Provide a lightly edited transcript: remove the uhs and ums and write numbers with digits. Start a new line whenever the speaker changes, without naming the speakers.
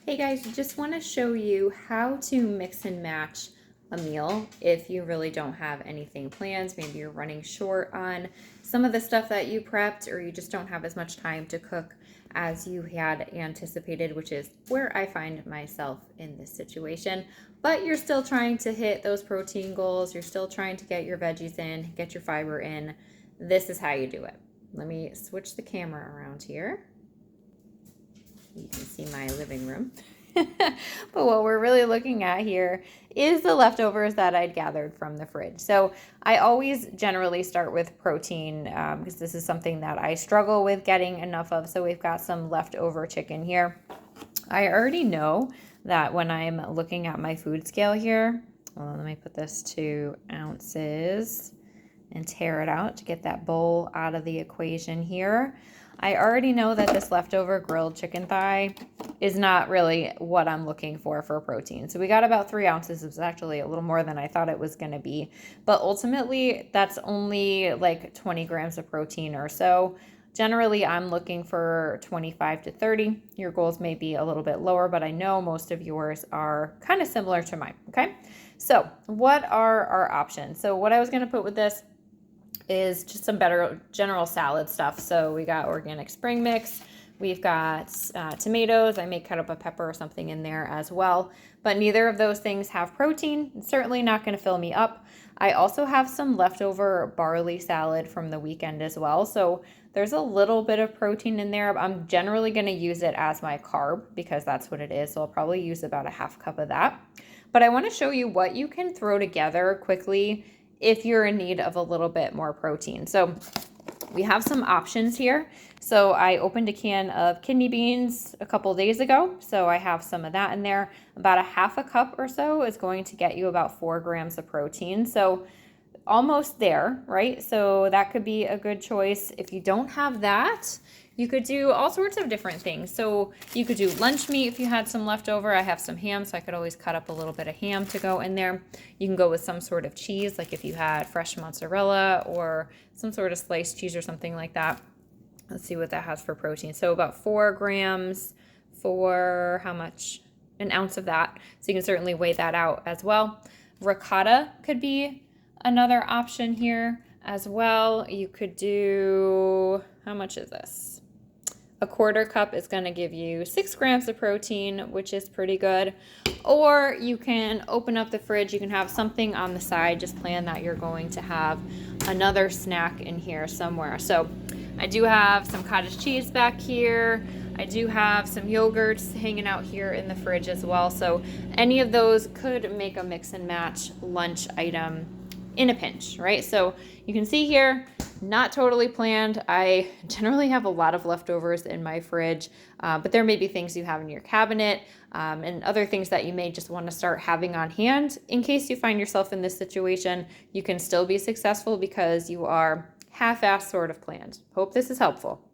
Hey guys, just want to show you how to mix and match a meal if you really don't have anything planned. Maybe you're running short on some of the stuff that you prepped, or you just don't have as much time to cook as you had anticipated, which is where I find myself in this situation. But you're still trying to hit those protein goals, you're still trying to get your veggies in, get your fiber in. This is how you do it. Let me switch the camera around here. You can see my living room. But what we're really looking at here is the leftovers that I'd gathered from the fridge. So I always generally start with protein because this is something that I struggle with getting enough of. So we've got some leftover chicken here. I already know that when I'm looking at my food scale here, well, let me put this to ounces and tear it out to get that bowl out of the equation here. I already know that this leftover grilled chicken thigh is not really what I'm looking for protein. So we got about 3 ounces. It was actually a little more than I thought it was going to be. But ultimately, that's only like 20 grams of protein or so. Generally, I'm looking for 25 to 30. Your goals may be a little bit lower, but I know most of yours are kind of similar to mine, okay? So what are our options? So what I was going to put with this is just some better general salad stuff. So we got organic spring mix. We've got tomatoes. I may cut up a pepper or something in there as well. But neither of those things have protein. It's certainly not going to fill me up. I also have some leftover barley salad from the weekend as well. So there's a little bit of protein in there. I'm generally going to use it as my carb because that's what it is. So I'll probably use about a half cup of that. But I want to show you what you can throw together quickly if you're in need of a little bit more protein. So we have some options here. So I opened a can of kidney beans a couple days ago. So I have some of that in there. About a half a cup or so is going to get you about 4 grams of protein. So almost there, right? So that could be a good choice. If you don't have that, you could do all sorts of different things. So you could do lunch meat if you had some leftover. I have some ham, so I could always cut up a little bit of ham to go in there. You can go with some sort of cheese, like if you had fresh mozzarella or some sort of sliced cheese or something like that. Let's see what that has for protein. So about 4 grams for how much? An ounce of that. So you can certainly weigh that out as well. Ricotta could be another option here as well. You could do, how much is this? A quarter cup is going to give you 6 grams of protein, which is pretty good. Or you can open up the fridge. You can have something on the side. Just plan that you're going to have another snack in here somewhere. So I do have some cottage cheese back here. I do have some yogurts hanging out here in the fridge as well. So any of those could make a mix and match lunch item in a pinch, right? So you can see here, not totally planned. I generally have a lot of leftovers in my fridge, but there may be things you have in your cabinet and other things that you may just want to start having on hand in case you find yourself in this situation. You can still be successful because you are half-assed sort of planned. Hope this is helpful.